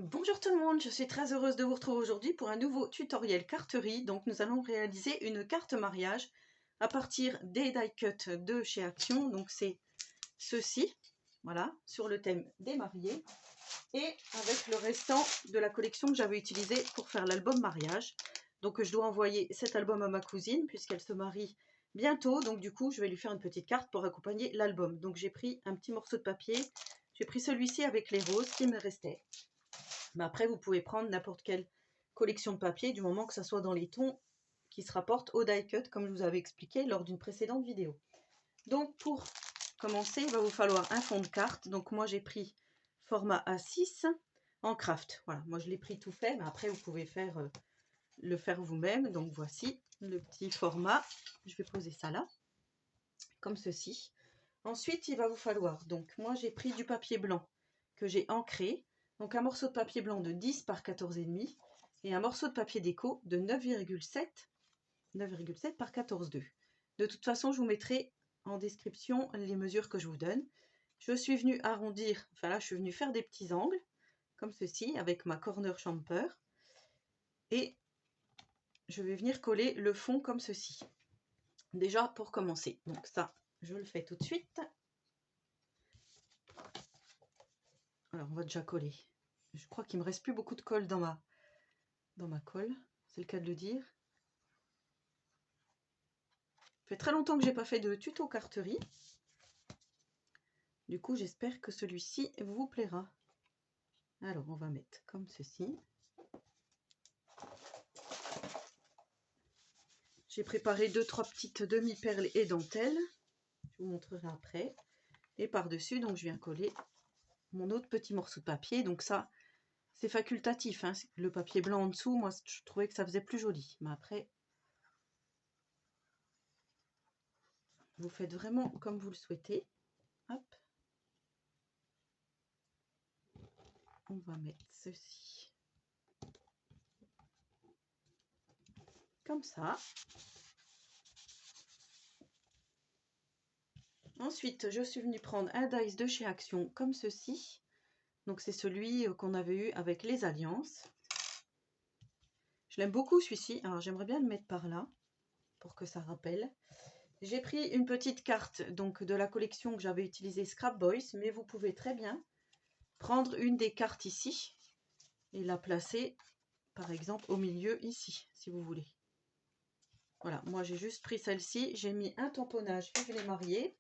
Bonjour tout le monde, je suis très heureuse de vous retrouver aujourd'hui pour un nouveau tutoriel carterie. Donc nous allons réaliser une carte mariage à partir des die cut de chez Action. Donc c'est ceci, voilà, sur le thème des mariés et avec le restant de la collection que j'avais utilisée pour faire l'album mariage. Donc je dois envoyer cet album à ma cousine puisqu'elle se marie bientôt. Donc du coup je vais lui faire une petite carte pour accompagner l'album. Donc j'ai pris un petit morceau de papier, j'ai pris celui-ci avec les roses qui me restaient. Mais après, vous pouvez prendre n'importe quelle collection de papier du moment que ça soit dans les tons qui se rapportent au die cut, comme je vous avais expliqué lors d'une précédente vidéo. Donc, pour commencer, il va vous falloir un fond de carte. Donc, moi, j'ai pris format A6 en craft. Voilà, moi, je l'ai pris tout fait, mais après, vous pouvez le faire vous-même. Donc, voici le petit format. Je vais poser ça là, comme ceci. Ensuite, il va vous falloir, donc, moi, j'ai pris du papier blanc que j'ai ancré. Donc un morceau de papier blanc de 10 par 14,5 et un morceau de papier déco de 9,7 par 14,2. De toute façon, je vous mettrai en description les mesures que je vous donne. Je suis venue arrondir, enfin là, je suis venue faire des petits angles, comme ceci, avec ma corner chamfer. Et je vais venir coller le fond comme ceci. Déjà, pour commencer. Donc ça, je le fais tout de suite. Alors, on va déjà coller. Je crois qu'il me reste plus beaucoup de colle dans ma colle, c'est le cas de le dire. Ça fait très longtemps que j'ai pas fait de tuto carterie. Du coup, j'espère que celui-ci vous plaira. Alors, on va mettre comme ceci. J'ai préparé 2-3 petites demi-perles et dentelles. Je vous montrerai après. Et par-dessus, donc, je viens coller mon autre petit morceau de papier. Donc ça, c'est facultatif, hein. Le papier blanc en dessous, moi, je trouvais que ça faisait plus joli. Mais après, vous faites vraiment comme vous le souhaitez. Hop. On va mettre ceci. Comme ça. Ensuite, je suis venue prendre un dies de chez Action comme ceci. Donc c'est celui qu'on avait eu avec les alliances. Je l'aime beaucoup celui-ci. Alors j'aimerais bien le mettre par là pour que ça rappelle. J'ai pris une petite carte donc de la collection que j'avais utilisée Scrap Boys, mais vous pouvez très bien prendre une des cartes ici et la placer par exemple au milieu ici si vous voulez. Voilà, moi j'ai juste pris celle-ci, j'ai mis un tamponnage Vive les mariés.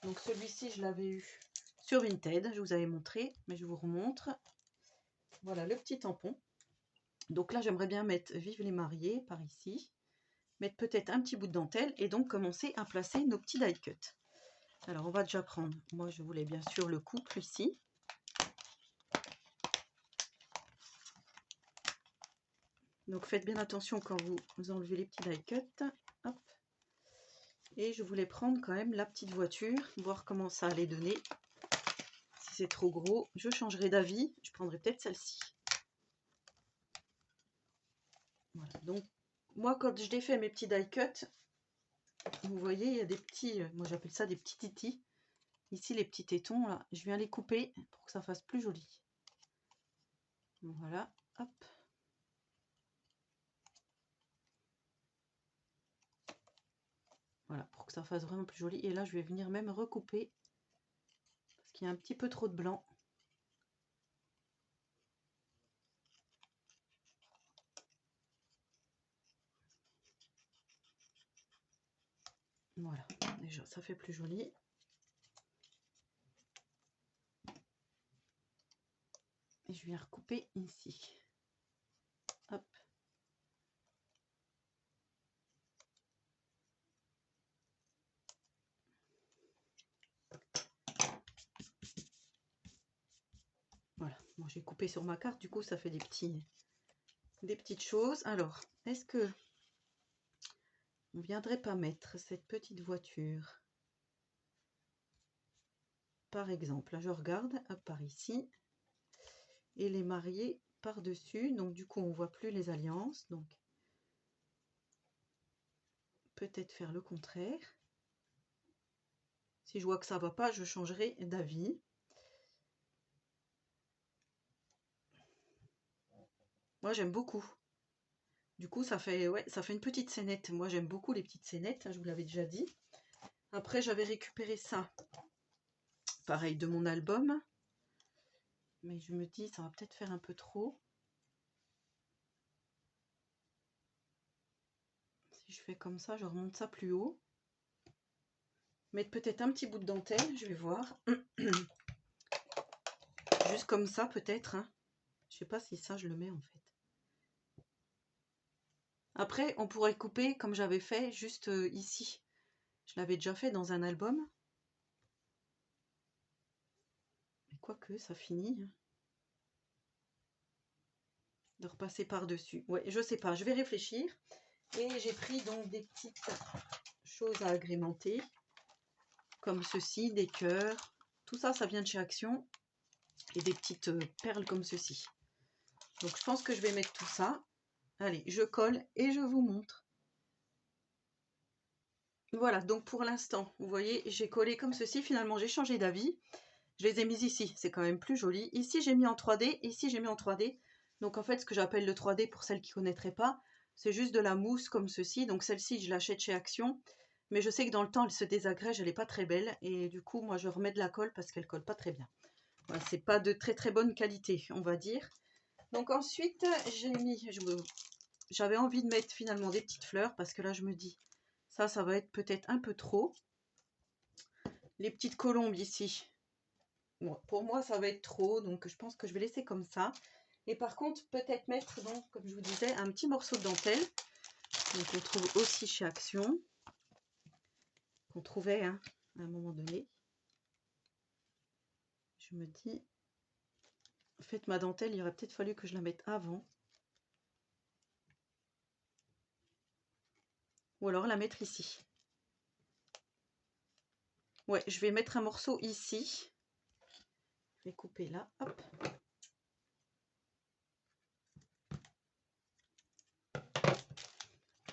Donc celui-ci je l'avais eu sur Vinted, je vous avais montré, mais je vous remontre. Voilà le petit tampon. Donc là j'aimerais bien mettre Vive les mariés par ici, mettre peut-être un petit bout de dentelle et donc commencer à placer nos petits die cut. Alors on va déjà prendre, moi je voulais bien sûr le couple ici. Donc faites bien attention quand vous enlevez les petits die cut. Hop. Et je voulais prendre quand même la petite voiture, voir comment ça allait donner. Si c'est trop gros, je changerai d'avis, je prendrai peut-être celle-ci. Voilà, donc moi quand je défais mes petits die cut, vous voyez il y a des petits, moi j'appelle ça des petits titis. Ici les petits tétons là, je viens les couper pour que ça fasse plus joli. Voilà, hop. Voilà, pour que ça fasse vraiment plus joli. Et là je vais venir même recouper parce qu'il y a un petit peu trop de blanc. Voilà, déjà ça fait plus joli. Et je viens recouper ici. Hop. Voilà, moi j'ai coupé sur ma carte, du coup ça fait des petites choses. Alors, est-ce que on viendrait pas mettre cette petite voiture par exemple, là je regarde, hop, par ici, et les mariés par-dessus, donc du coup on voit plus les alliances, donc peut-être faire le contraire. Si je vois que ça va pas, je changerai d'avis. Moi, j'aime beaucoup. Du coup, ça fait, ouais, ça fait une petite scénette. Moi, j'aime beaucoup les petites scénettes, hein, je vous l'avais déjà dit. Après, j'avais récupéré ça, pareil, de mon album. Mais je me dis, ça va peut-être faire un peu trop. Si je fais comme ça, je remonte ça plus haut. Mettre peut-être un petit bout de dentelle, je vais voir. Juste comme ça, peut-être. Hein. Je sais pas si ça, je le mets en fait. Après, on pourrait couper comme j'avais fait juste ici. Je l'avais déjà fait dans un album. Mais quoique, ça finit. Hein. De repasser par-dessus. Ouais, je sais pas, je vais réfléchir. Et j'ai pris donc des petites choses à agrémenter. Comme ceci, des cœurs. Tout ça, ça vient de chez Action. Et des petites perles comme ceci. Donc je pense que je vais mettre tout ça. Allez, je colle et je vous montre. Voilà, donc pour l'instant, vous voyez, j'ai collé comme ceci. Finalement, j'ai changé d'avis. Je les ai mis ici, c'est quand même plus joli. Ici, j'ai mis en 3D. Ici, j'ai mis en 3D. Donc en fait, ce que j'appelle le 3D, pour celles qui ne connaîtraient pas, c'est juste de la mousse comme ceci. Donc celle-ci, je l'achète chez Action. Mais je sais que dans le temps, elle se désagrège, elle n'est pas très belle. Et du coup, moi, je remets de la colle parce qu'elle ne colle pas très bien. Voilà, c'est pas de très très bonne qualité, on va dire. Donc ensuite, j'avais envie de mettre finalement des petites fleurs parce que là, je me dis, ça va être peut-être un peu trop. Les petites colombes ici, bon, pour moi, ça va être trop, donc je pense que je vais laisser comme ça. Et par contre, peut-être mettre, donc, comme je vous disais, un petit morceau de dentelle. Donc on trouve aussi chez Action. Qu'on trouvait hein, à un moment donné. Je me dis, en fait, ma dentelle, il aurait peut-être fallu que je la mette avant. Ou alors la mettre ici. Ouais, je vais mettre un morceau ici. Je vais couper là, hop.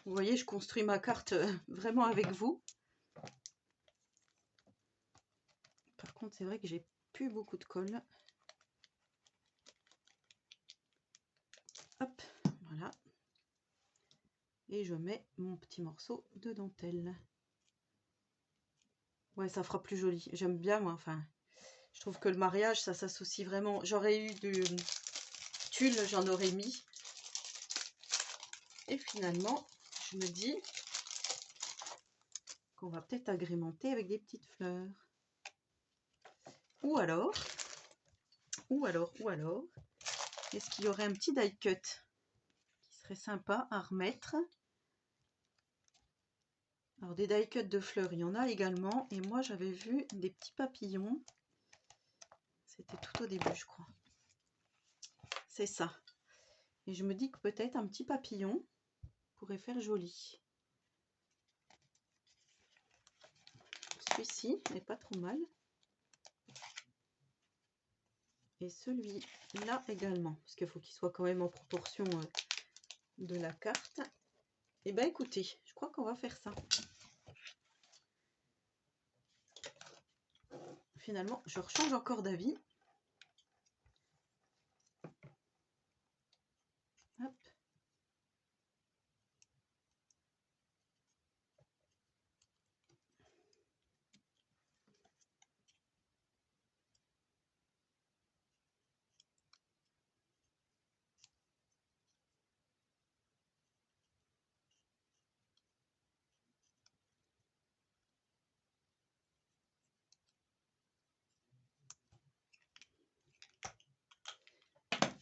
Vous voyez, je construis ma carte vraiment avec vous. Par contre, c'est vrai que j'ai plus beaucoup de colle. Hop, voilà. Et je mets mon petit morceau de dentelle. Ouais, ça fera plus joli. J'aime bien, moi, enfin... Je trouve que le mariage, ça s'associe vraiment. J'aurais eu du tulle, j'en aurais mis. Et finalement, je me dis qu'on va peut-être agrémenter avec des petites fleurs. Ou alors, est-ce qu'il y aurait un petit die cut qui serait sympa à remettre? Alors des die cut de fleurs, il y en a également. Et moi, j'avais vu des petits papillons. C'était tout au début, je crois. C'est ça. Et je me dis que peut-être un petit papillon pourrait faire joli. Celui-ci n'est pas trop mal. Et celui-là également, parce qu'il faut qu'il soit quand même en proportion de la carte. Et bien écoutez, je crois qu'on va faire ça. Finalement, je rechange encore d'avis. Hop.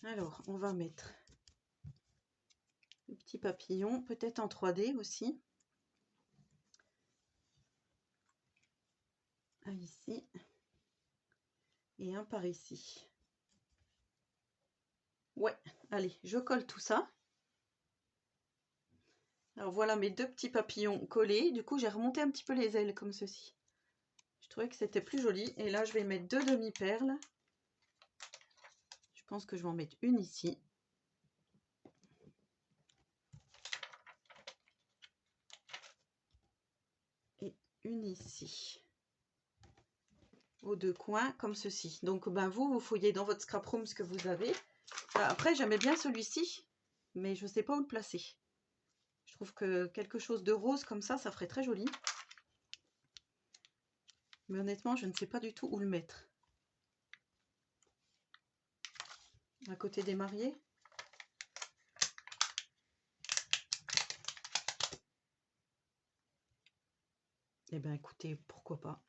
Alors, on va mettre le petit papillon, peut-être en 3D aussi. Un ici. Et un par ici. Ouais, allez, je colle tout ça. Alors voilà mes deux petits papillons collés. Du coup, j'ai remonté un petit peu les ailes comme ceci. Je trouvais que c'était plus joli. Et là, je vais mettre deux demi-perles. Je pense que je vais en mettre une ici. Et une ici. Aux deux coins, comme ceci. Donc, ben, vous fouillez dans votre scrap room ce que vous avez. Après, j'aimais bien celui-ci. mais je ne sais pas où le placer. Je trouve que quelque chose de rose comme ça ferait très joli. Mais honnêtement, je ne sais pas du tout où le mettre. À côté des mariés. Eh bien écoutez, pourquoi pas.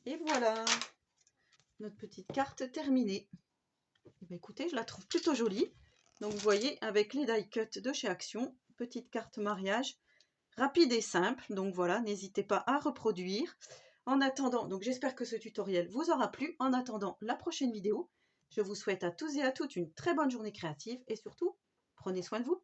Et voilà, notre petite carte terminée. Eh bien écoutez, je la trouve plutôt jolie. Donc vous voyez, avec les die cut de chez Action, petite carte mariage, rapide et simple. Donc voilà, n'hésitez pas à reproduire. En attendant, donc j'espère que ce tutoriel vous aura plu. En attendant la prochaine vidéo, je vous souhaite à tous et à toutes une très bonne journée créative et surtout, prenez soin de vous.